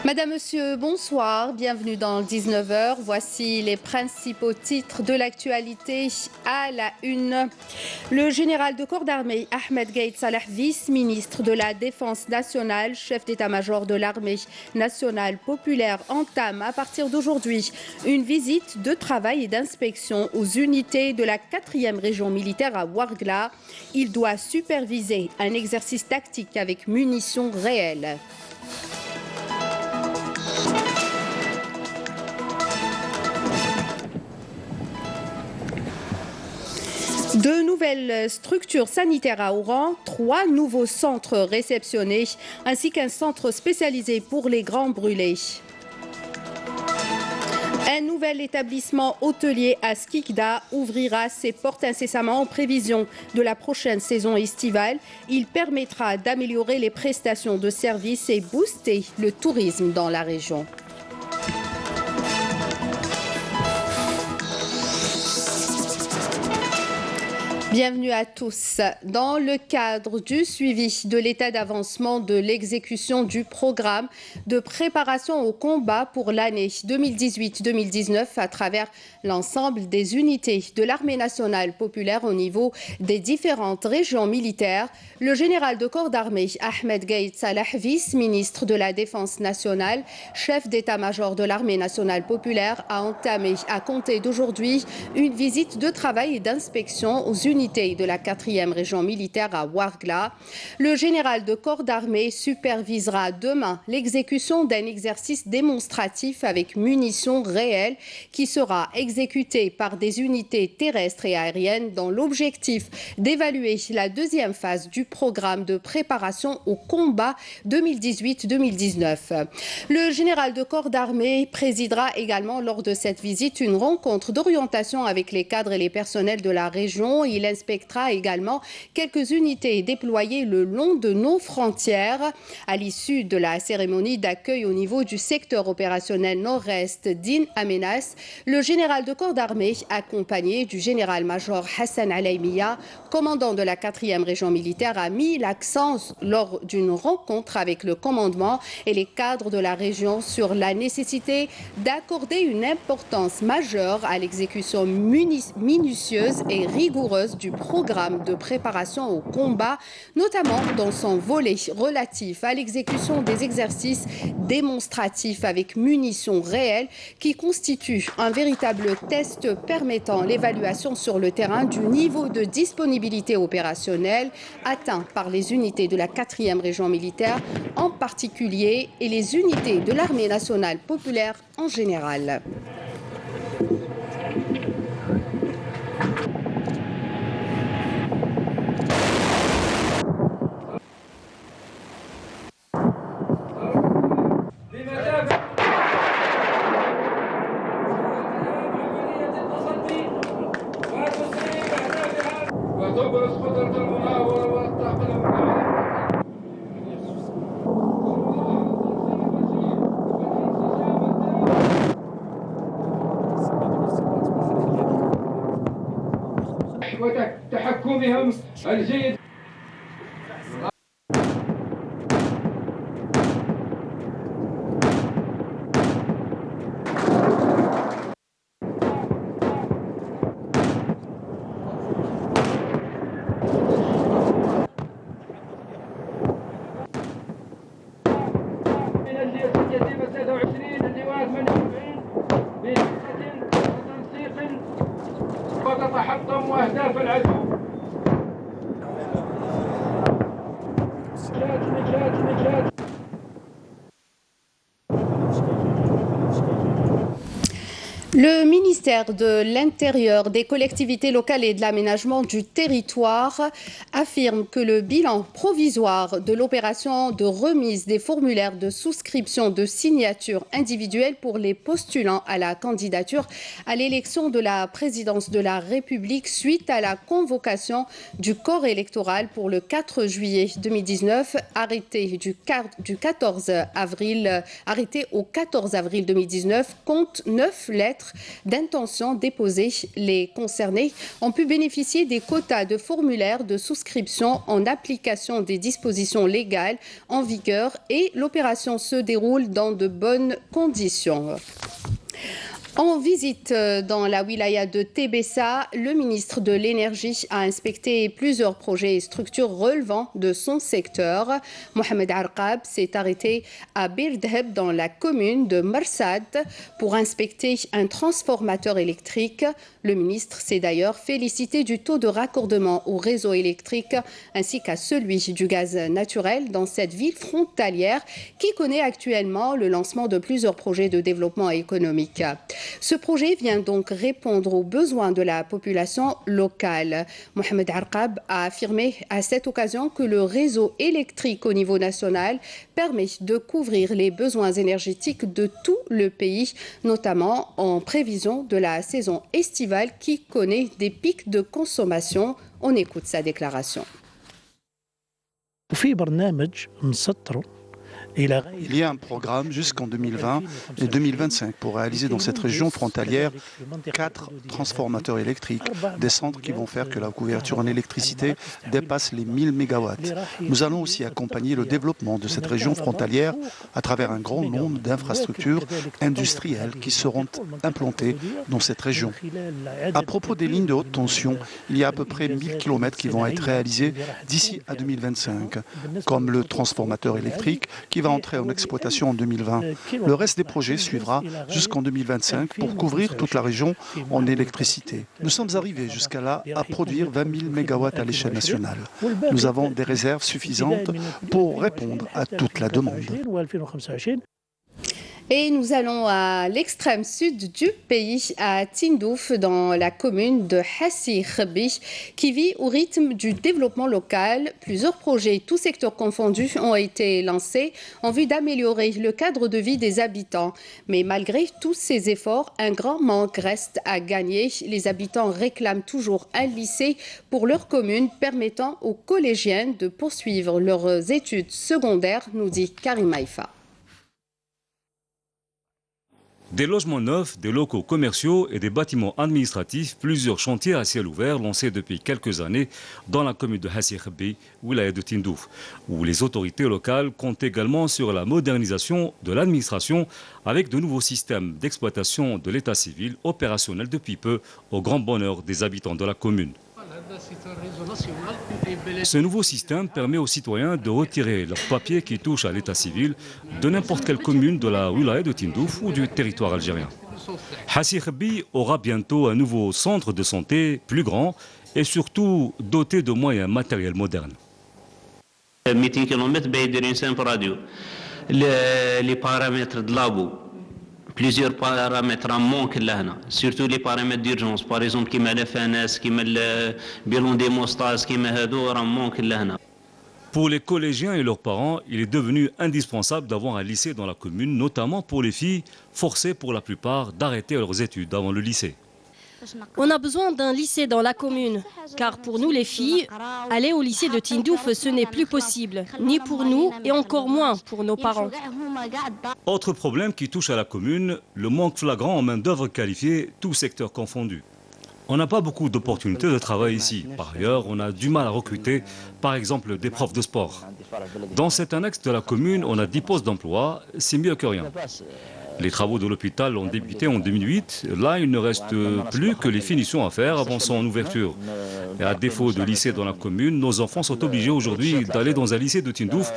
Madame, Monsieur, bonsoir, bienvenue dans 19h. Voici les principaux titres de l'actualité à la une. Le général de corps d'armée Ahmed Gaïd Salah, vice-ministre de la Défense nationale, chef d'état-major de l'armée nationale populaire, entame à partir d'aujourd'hui une visite de travail et d'inspection aux unités de la 4e région militaire à Ouargla. Il doit superviser un exercice tactique avec munitions réelles. De nouvelles structures sanitaires à Oran, 3 nouveaux centres réceptionnés, ainsi qu'un centre spécialisé pour les grands brûlés. Un nouvel établissement hôtelier à Skikda ouvrira ses portes incessamment en prévision de la prochaine saison estivale. Il permettra d'améliorer les prestations de services et booster le tourisme dans la région. Bienvenue à tous. Dans le cadre du suivi de l'état d'avancement de l'exécution du programme de préparation au combat pour l'année 2018-2019 à travers l'ensemble des unités de l'armée nationale populaire au niveau des différentes régions militaires, le général de corps d'armée Ahmed Gaïd Salah, vice-ministre de la Défense nationale, chef d'état-major de l'armée nationale populaire, a entamé à compter d'aujourd'hui une visite de travail et d'inspection aux unités de la 4e région militaire à Ouargla. Le général de corps d'armée supervisera demain l'exécution d'un exercice démonstratif avec munitions réelles qui sera exécuté par des unités terrestres et aériennes dans l'objectif d'évaluer la deuxième phase du programme de préparation au combat 2018-2019. Le général de corps d'armée présidera également lors de cette visite une rencontre d'orientation avec les cadres et les personnels de la région. Il inspectera également quelques unités déployées le long de nos frontières. À l'issue de la cérémonie d'accueil au niveau du secteur opérationnel nord-est d'In Amenas, le général de corps d'armée, accompagné du général-major Hassan Alaïmiya, commandant de la 4e région militaire, a mis l'accent lors d'une rencontre avec le commandement et les cadres de la région sur la nécessité d'accorder une importance majeure à l'exécution minutieuse et rigoureuse du programme de préparation au combat, notamment dans son volet relatif à l'exécution des exercices démonstratifs avec munitions réelles qui constituent un véritable test permettant l'évaluation sur le terrain du niveau de disponibilité opérationnelle atteint par les unités de la 4e région militaire en particulier et les unités de l'armée nationale populaire en général. وتحكمهم الجيد. من اللواء 23 اللواء 48 بنقطة وتنسيق وتتحطم أهداف العدو. Le ministère de l'Intérieur, des collectivités locales et de l'aménagement du territoire affirme que le bilan provisoire de l'opération de remise des formulaires de souscription de signature individuelle pour les postulants à la candidature à l'élection de la présidence de la République suite à la convocation du corps électoral pour le 4 juillet 2019, arrêté au 14 avril 2019, compte 9 lettres d'intention déposée, les concernés ont pu bénéficier des quotas de formulaires de souscription en application des dispositions légales en vigueur et l'opération se déroule dans de bonnes conditions. En visite dans la wilaya de Tébessa, le ministre de l'Énergie a inspecté plusieurs projets et structures relevant de son secteur. Mohamed Arqab s'est arrêté à Birdheb dans la commune de Marsad pour inspecter un transformateur électrique. Le ministre s'est d'ailleurs félicité du taux de raccordement au réseau électrique ainsi qu'à celui du gaz naturel dans cette ville frontalière qui connaît actuellement le lancement de plusieurs projets de développement économique. Ce projet vient donc répondre aux besoins de la population locale. Mohamed Arqab a affirmé à cette occasion que le réseau électrique au niveau national permet de couvrir les besoins énergétiques de tout le pays, notamment en prévision de la saison estivale qui connaît des pics de consommation. On écoute sa déclaration. Il y a un programme jusqu'en 2020 et 2025 pour réaliser dans cette région frontalière 4 transformateurs électriques, des centres qui vont faire que la couverture en électricité dépasse les 1000 MW. Nous allons aussi accompagner le développement de cette région frontalière à travers un grand nombre d'infrastructures industrielles qui seront implantées dans cette région. À propos des lignes de haute tension, il y a à peu près 1000 km qui vont être réalisés d'ici à 2025, comme le transformateur électrique qui va entrer en exploitation en 2020. Le reste des projets suivra jusqu'en 2025 pour couvrir toute la région en électricité. Nous sommes arrivés jusqu'à là à produire 20 000 MW à l'échelle nationale. Nous avons des réserves suffisantes pour répondre à toute la demande. Et nous allons à l'extrême sud du pays, à Tindouf, dans la commune de Hassi Khabi, qui vit au rythme du développement local. Plusieurs projets, tous secteurs confondus, ont été lancés en vue d'améliorer le cadre de vie des habitants. Mais malgré tous ces efforts, un grand manque reste à gagner. Les habitants réclament toujours un lycée pour leur commune, permettant aux collégiens de poursuivre leurs études secondaires, nous dit Karim Haïfa. Des logements neufs, des locaux commerciaux et des bâtiments administratifs, plusieurs chantiers à ciel ouvert lancés depuis quelques années dans la commune de Hassi Khabi, wilaya de Tindouf, où les autorités locales comptent également sur la modernisation de l'administration avec de nouveaux systèmes d'exploitation de l'état civil opérationnels depuis peu au grand bonheur des habitants de la commune. Ce nouveau système permet aux citoyens de retirer leurs papiers qui touchent à l'état civil de n'importe quelle commune de la wilaya de Tindouf ou du territoire algérien. Hassi Khabi aura bientôt un nouveau centre de santé plus grand et surtout doté de moyens matériels modernes. 200 km les paramètres de labo. Plusieurs paramètres en manque là, surtout les paramètres d'urgence, par exemple qui met le FNS, qui met le bilan d'hémostase, qui met le en manque là. Pour les collégiens et leurs parents, il est devenu indispensable d'avoir un lycée dans la commune, notamment pour les filles forcées pour la plupart d'arrêter leurs études avant le lycée. On a besoin d'un lycée dans la commune, car pour nous les filles, aller au lycée de Tindouf, ce n'est plus possible, ni pour nous et encore moins pour nos parents. Autre problème qui touche à la commune, le manque flagrant en main-d'œuvre qualifiée, tous secteurs confondus. On n'a pas beaucoup d'opportunités de travail ici. Par ailleurs, on a du mal à recruter, par exemple, des profs de sport. Dans cet annexe de la commune, on a 10 postes d'emploi, c'est mieux que rien. Les travaux de l'hôpital ont débuté en 2008. Là, il ne reste plus que les finitions à faire avant son ouverture. Et à défaut de lycée dans la commune, nos enfants sont obligés aujourd'hui d'aller dans un lycée de Tindouf.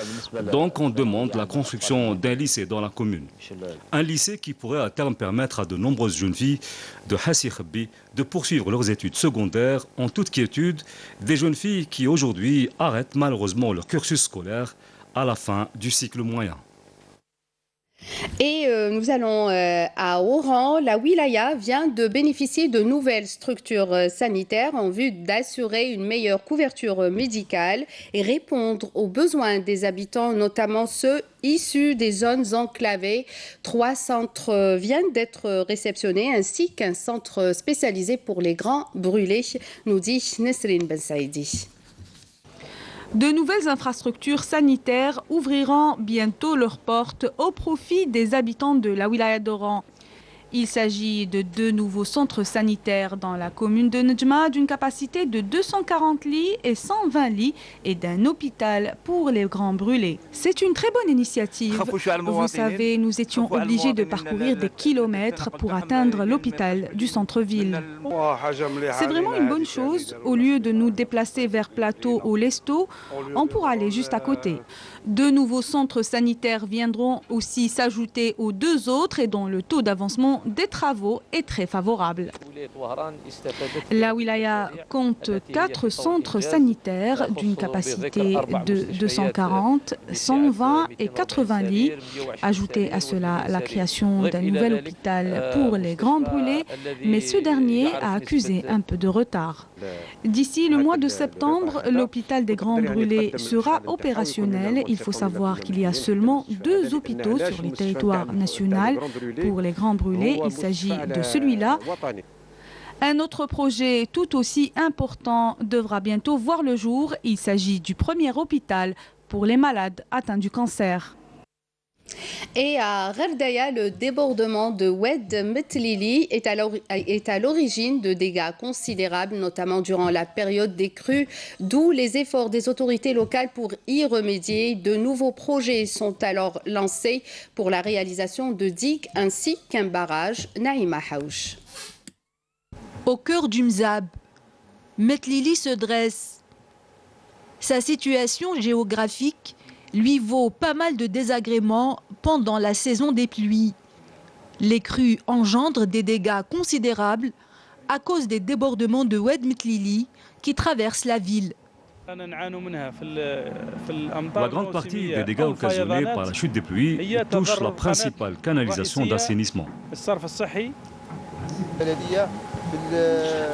Donc on demande la construction d'un lycée dans la commune. Un lycée qui pourrait à terme permettre à de nombreuses jeunes filles de Hassi Khabi de poursuivre leurs études secondaires en toute quiétude. Des jeunes filles qui aujourd'hui arrêtent malheureusement leur cursus scolaire à la fin du cycle moyen. Et nous allons à Oran. La wilaya vient de bénéficier de nouvelles structures sanitaires en vue d'assurer une meilleure couverture médicale et répondre aux besoins des habitants, notamment ceux issus des zones enclavées. 3 centres viennent d'être réceptionnés ainsi qu'un centre spécialisé pour les grands brûlés, nous dit Nesrine Ben Saïdi. De nouvelles infrastructures sanitaires ouvriront bientôt leurs portes au profit des habitants de la wilaya d'Oran. Il s'agit de 2 nouveaux centres sanitaires dans la commune de Nedjma d'une capacité de 240 lits et 120 lits et d'un hôpital pour les grands brûlés. C'est une très bonne initiative. Vous savez, nous étions obligés de parcourir des kilomètres pour atteindre l'hôpital du centre-ville. C'est vraiment une bonne chose. Au lieu de nous déplacer vers Plateau ou Lesto, on pourra aller juste à côté. 2 nouveaux centres sanitaires viendront aussi s'ajouter aux 2 autres et dont le taux d'avancement des travaux est très favorable. La wilaya compte 4 centres sanitaires d'une capacité de 240, 120 et 80 lits. Ajoutez à cela la création d'un nouvel hôpital pour les grands brûlés, mais ce dernier a accusé un peu de retard. D'ici le mois de septembre, l'hôpital des grands brûlés sera opérationnel. Il faut savoir qu'il y a seulement 2 hôpitaux sur le territoire national. Pour les grands brûlés, il s'agit de celui-là. Un autre projet tout aussi important devra bientôt voir le jour. Il s'agit du premier hôpital pour les malades atteints du cancer. Et à Gherdaya, le débordement de Oued Metlili est à l'origine de dégâts considérables, notamment durant la période des crues, d'où les efforts des autorités locales pour y remédier. De nouveaux projets sont alors lancés pour la réalisation de digues ainsi qu'un barrage. Naïma Haouch. Au cœur du Mzab, Metlili se dresse. Sa situation géographique lui vaut pas mal de désagréments pendant la saison des pluies. Les crues engendrent des dégâts considérables à cause des débordements de Oued Metlili qui traversent la ville. La grande partie des dégâts occasionnés par la chute des pluies touche la principale canalisation d'assainissement.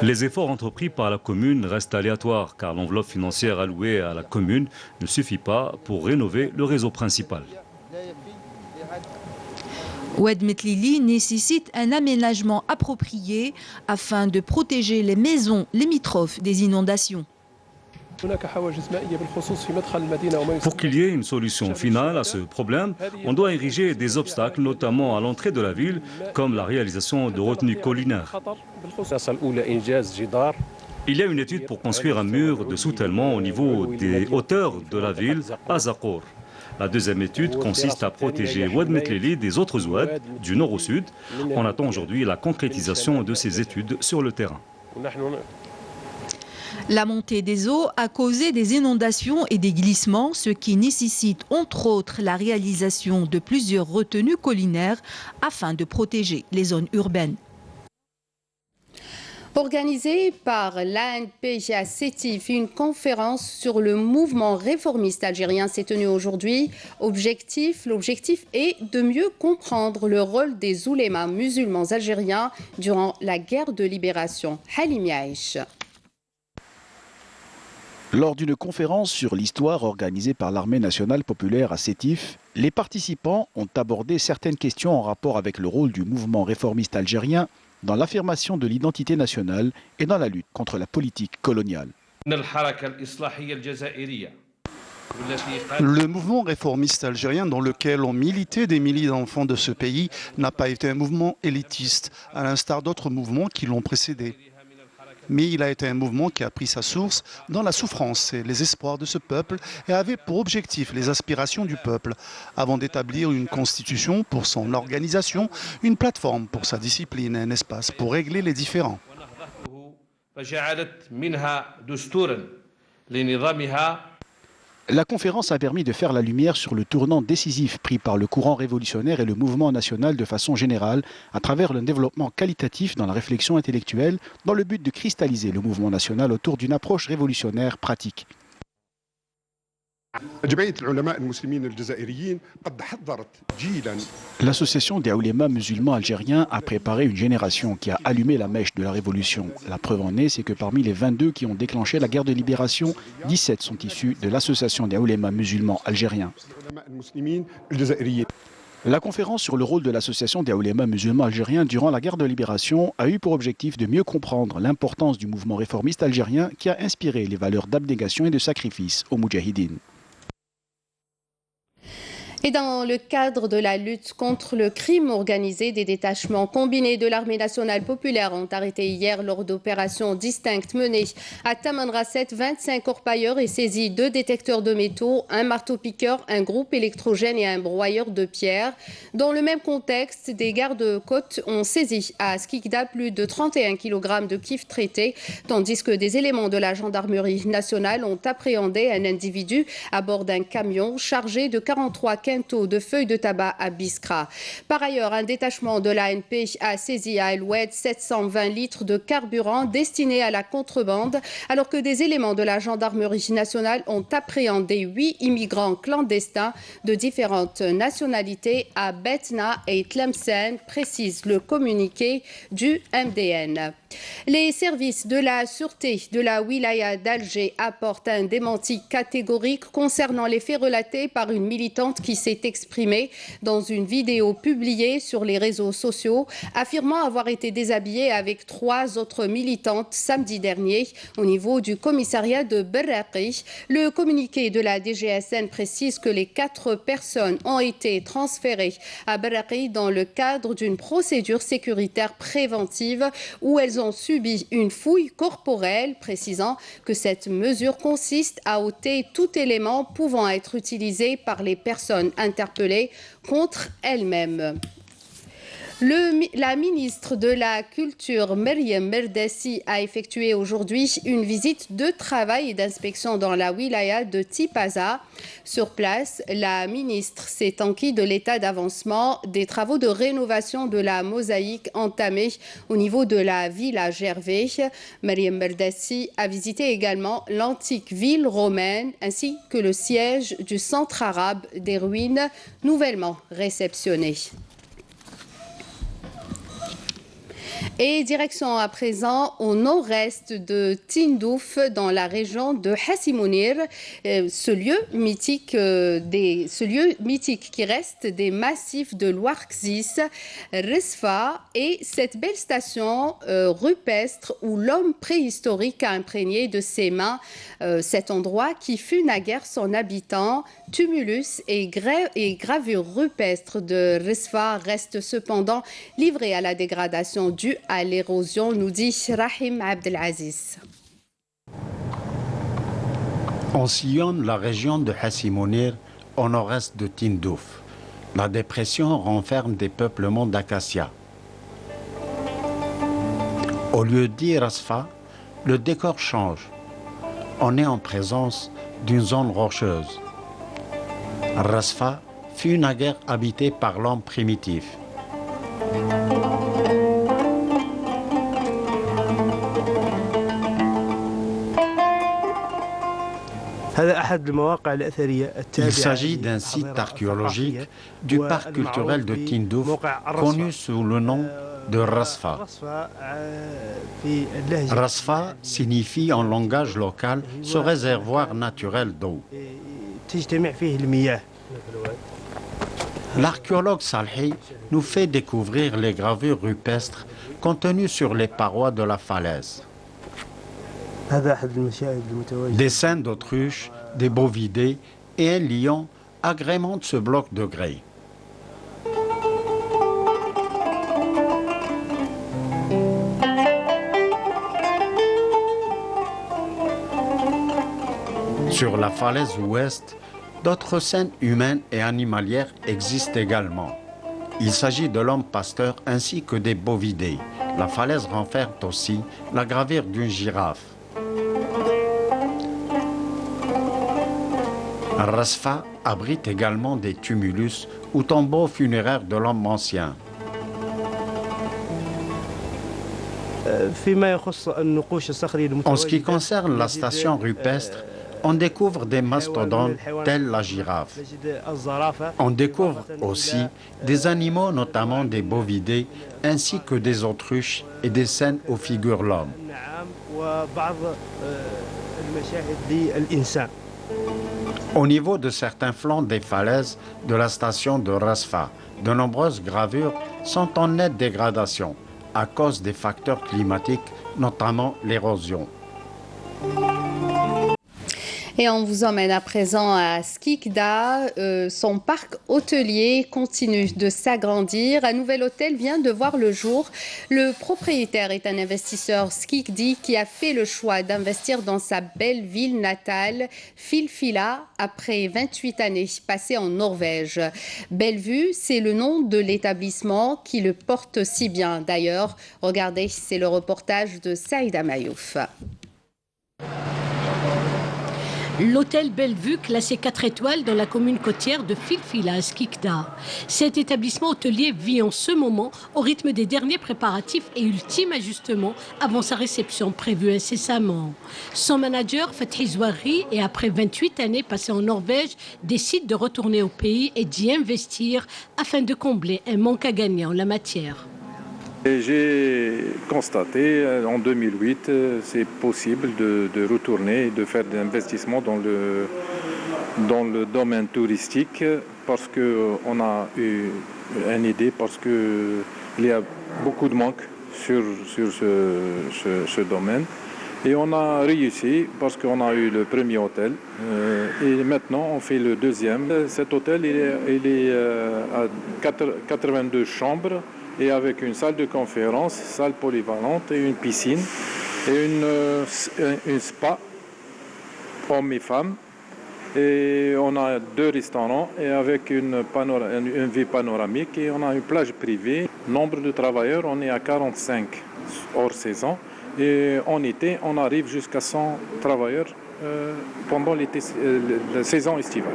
Les efforts entrepris par la commune restent aléatoires car l'enveloppe financière allouée à la commune ne suffit pas pour rénover le réseau principal. Oued Metlili nécessite un aménagement approprié afin de protéger les maisons limitrophes des inondations. Pour qu'il y ait une solution finale à ce problème, on doit ériger des obstacles, notamment à l'entrée de la ville, comme la réalisation de retenues collinaires. Il y a une étude pour construire un mur de soutènement au niveau des hauteurs de la ville, à Zakour. La deuxième étude consiste à protéger Oued Metlili des autres oueds, du nord au sud. On attend aujourd'hui la concrétisation de ces études sur le terrain. La montée des eaux a causé des inondations et des glissements, ce qui nécessite entre autres la réalisation de plusieurs retenues collinaires afin de protéger les zones urbaines. Organisée par l'ANP à Sétif, une conférence sur le mouvement réformiste algérien s'est tenue aujourd'hui. L'objectif est de mieux comprendre le rôle des oulémas musulmans algériens durant la guerre de libération. Halim Yaïch. Lors d'une conférence sur l'histoire organisée par l'Armée nationale populaire à Sétif, les participants ont abordé certaines questions en rapport avec le rôle du mouvement réformiste algérien dans l'affirmation de l'identité nationale et dans la lutte contre la politique coloniale. Le mouvement réformiste algérien dans lequel ont milité des milliers d'enfants de ce pays n'a pas été un mouvement élitiste, à l'instar d'autres mouvements qui l'ont précédé. Mais il a été un mouvement qui a pris sa source dans la souffrance et les espoirs de ce peuple et avait pour objectif les aspirations du peuple, avant d'établir une constitution pour son organisation, une plateforme pour sa discipline et un espace pour régler les différends. La conférence a permis de faire la lumière sur le tournant décisif pris par le courant révolutionnaire et le mouvement national de façon générale à travers le développement qualitatif dans la réflexion intellectuelle dans le but de cristalliser le mouvement national autour d'une approche révolutionnaire pratique. L'association des oulémas musulmans algériens a préparé une génération qui a allumé la mèche de la révolution. La preuve en est, c'est que parmi les 22 qui ont déclenché la guerre de libération, 17 sont issus de l'association des oulémas musulmans algériens. La conférence sur le rôle de l'association des oulémas musulmans algériens durant la guerre de libération a eu pour objectif de mieux comprendre l'importance du mouvement réformiste algérien qui a inspiré les valeurs d'abnégation et de sacrifice aux moudjahidines. Et dans le cadre de la lutte contre le crime organisé, des détachements combinés de l'armée nationale populaire ont arrêté hier lors d'opérations distinctes menées à Tamanrasset 25 orpailleurs et saisi 2 détecteurs de métaux, un marteau-piqueur, un groupe électrogène et un broyeur de pierre. Dans le même contexte, des gardes-côtes ont saisi à Skikda plus de 31 kg de cuivre traité, tandis que des éléments de la gendarmerie nationale ont appréhendé un individu à bord d'un camion chargé de 43 quintaux de feuilles de tabac à Biskra. Par ailleurs, un détachement de l'ANP a saisi à El Oued 720 litres de carburant destiné à la contrebande, alors que des éléments de la gendarmerie nationale ont appréhendé 8 immigrants clandestins de différentes nationalités à Betna et Tlemcen, précise le communiqué du MDN. Les services de la sûreté de la wilaya d'Alger apportent un démenti catégorique concernant les faits relatés par une militante qui s'est exprimée dans une vidéo publiée sur les réseaux sociaux, affirmant avoir été déshabillée avec 3 autres militantes samedi dernier au niveau du commissariat de Berraqi. Le communiqué de la DGSN précise que les 4 personnes ont été transférées à Berraqi dans le cadre d'une procédure sécuritaire préventive où elles ont subi une fouille corporelle, précisant que cette mesure consiste à ôter tout élément pouvant être utilisé par les personnes interpellées contre elles-mêmes. La ministre de la Culture, Mariam Merdassi, a effectué aujourd'hui une visite de travail et d'inspection dans la wilaya de Tipaza. Sur place, la ministre s'est enquis de l'état d'avancement des travaux de rénovation de la mosaïque entamée au niveau de la villa Gervais. Mariam Merdassi a visité également l'antique ville romaine ainsi que le siège du centre arabe des ruines nouvellement réceptionné. Et direction à présent au nord-est de Tindouf, dans la région de Hassimounir, ce lieu mythique qui reste des massifs de l'Ouarkzis, Resfa, et cette belle station rupestre où l'homme préhistorique a imprégné de ses mains cet endroit qui fut naguère son habitant. Tumulus et gravures rupestres de Resfa restent cependant livrés à la dégradation due à l'érosion, nous dit Rahim Abdelaziz. On sillonne la région de Hassimounir au nord-est de Tindouf. La dépression renferme des peuplements d'acacias. Au lieu d'Irasfa, le décor change. On est en présence d'une zone rocheuse. Rasfa fut naguère habitée par l'homme primitif. Il s'agit d'un site archéologique du parc culturel de Tindouf, connu sous le nom de Rasfa. Rasfa signifie en langage local ce réservoir naturel d'eau. L'archéologue Salhi nous fait découvrir les gravures rupestres contenues sur les parois de la falaise. Des scènes d'autruche, des bovidés et un lion agrémentent ce bloc de grès. Sur la falaise ouest, d'autres scènes humaines et animalières existent également. Il s'agit de l'homme pasteur ainsi que des bovidés. La falaise renferme aussi la gravure d'une girafe. Rasfa abrite également des tumulus ou tombeaux funéraires de l'homme ancien. En ce qui concerne la station rupestre, on découvre des mastodontes tels la girafe. On découvre aussi des animaux, notamment des bovidés, ainsi que des autruches et des scènes où figure l'homme. Au niveau de certains flancs des falaises de la station de Rasfa, de nombreuses gravures sont en nette dégradation à cause des facteurs climatiques, notamment l'érosion. Et on vous emmène à présent à Skikda. Son parc hôtelier continue de s'agrandir. Un nouvel hôtel vient de voir le jour. Le propriétaire est un investisseur Skikdi qui a fait le choix d'investir dans sa belle ville natale, Filfila, après 28 années passées en Norvège. Bellevue, c'est le nom de l'établissement qui le porte si bien. D'ailleurs, regardez, c'est le reportage de Saïda Mayouf. L'hôtel Bellevue, classé 4 étoiles dans la commune côtière de Filfila, à Skikda. Cet établissement hôtelier vit en ce moment au rythme des derniers préparatifs et ultimes ajustements avant sa réception prévue incessamment. Son manager, Fethi Zouari, et après 28 années passées en Norvège, décide de retourner au pays et d'y investir afin de combler un manque à gagner en la matière. J'ai constaté en 2008 c'est possible de retourner et de faire des investissements dans le domaine touristique parce qu'on a eu une idée, parce qu'il y a beaucoup de manque sur ce domaine. Et on a réussi parce qu'on a eu le premier hôtel et maintenant on fait le deuxième. Cet hôtel il est à 82 chambres. Et avec une salle de conférence, salle polyvalente et une piscine et une spa, hommes et femmes. Et on a 2 restaurants et avec une vue panoramique et on a une plage privée. Nombre de travailleurs, on est à 45 hors saison et en été, on arrive jusqu'à 100 travailleurs pendant la saison estivale.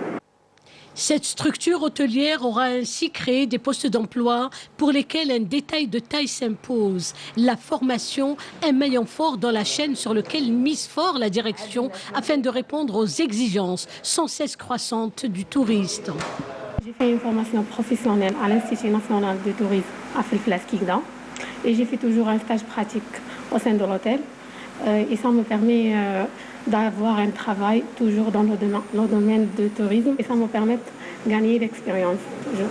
Cette structure hôtelière aura ainsi créé des postes d'emploi pour lesquels un détail de taille s'impose. La formation, un maillon fort dans la chaîne sur lequel mise fort la direction afin de répondre aux exigences sans cesse croissantes du touriste. J'ai fait une formation professionnelle à l'Institut national de tourisme à Filfila Skikda et j'ai fait toujours un stage pratique au sein de l'hôtel et ça me permet d'avoir un travail toujours dans le domaine du tourisme et ça me permet de gagner l'expérience toujours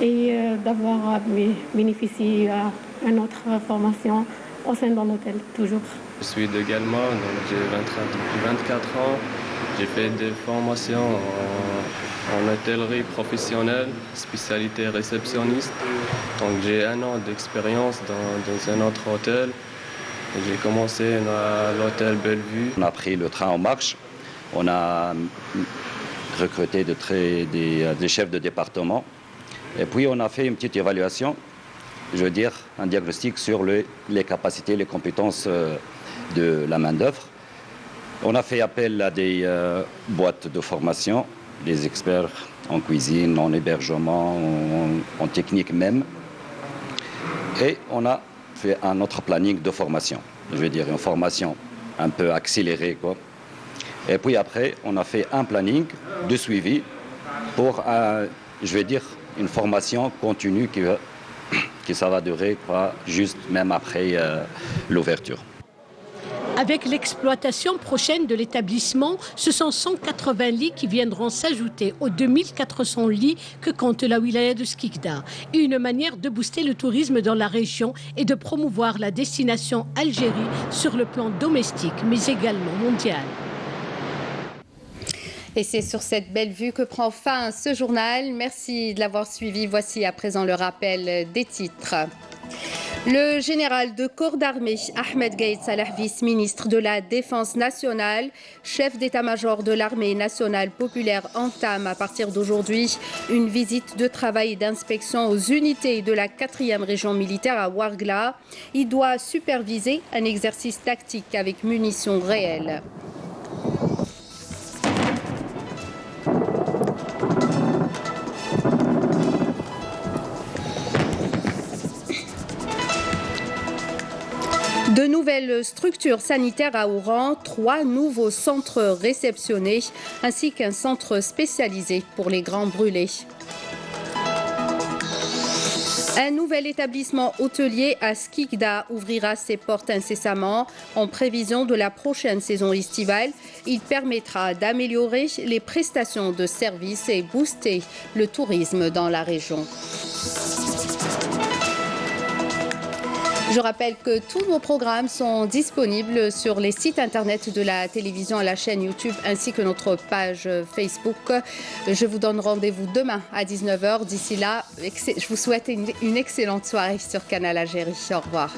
et d'avoir bénéficié d'une autre formation au sein de l'hôtel toujours. Je suis de Galma, donc j'ai 24 ans. J'ai fait des formations en hôtellerie professionnelle, spécialité réceptionniste. Donc j'ai 1 an d'expérience dans un autre hôtel. J'ai commencé à l'hôtel Bellevue. On a pris le train en marche. On a recruté des chefs de département. Et puis on a fait une petite évaluation, je veux dire un diagnostic sur les capacités, les compétences de la main-d'œuvre. On a fait appel à des boîtes de formation, des experts en cuisine, en hébergement, en technique même. Et on a fait un autre planning de formation, je veux dire une formation un peu accélérée, quoi. Et puis après, on a fait un planning de suivi pour, je veux dire, une formation continue qui ça va durer, quoi, juste même après l'ouverture. Avec l'exploitation prochaine de l'établissement, ce sont 180 lits qui viendront s'ajouter aux 2400 lits que compte la wilaya de Skikda. Une manière de booster le tourisme dans la région et de promouvoir la destination Algérie sur le plan domestique, mais également mondial. Et c'est sur cette belle vue que prend fin ce journal. Merci de l'avoir suivi. Voici à présent le rappel des titres. Le général de corps d'armée Ahmed Gaïd Salah, vice-ministre de la Défense nationale, chef d'état-major de l'armée nationale populaire, entame à partir d'aujourd'hui une visite de travail et d'inspection aux unités de la 4e région militaire à Ouargla. Il doit superviser un exercice tactique avec munitions réelles. De nouvelles structures sanitaires à Oran, 3 nouveaux centres réceptionnés, ainsi qu'un centre spécialisé pour les grands brûlés. Un nouvel établissement hôtelier à Skikda ouvrira ses portes incessamment en prévision de la prochaine saison estivale. Il permettra d'améliorer les prestations de services et booster le tourisme dans la région. Je rappelle que tous nos programmes sont disponibles sur les sites internet de la télévision, la chaîne YouTube ainsi que notre page Facebook. Je vous donne rendez-vous demain à 19h. D'ici là, je vous souhaite une excellente soirée sur Canal Algérie. Au revoir.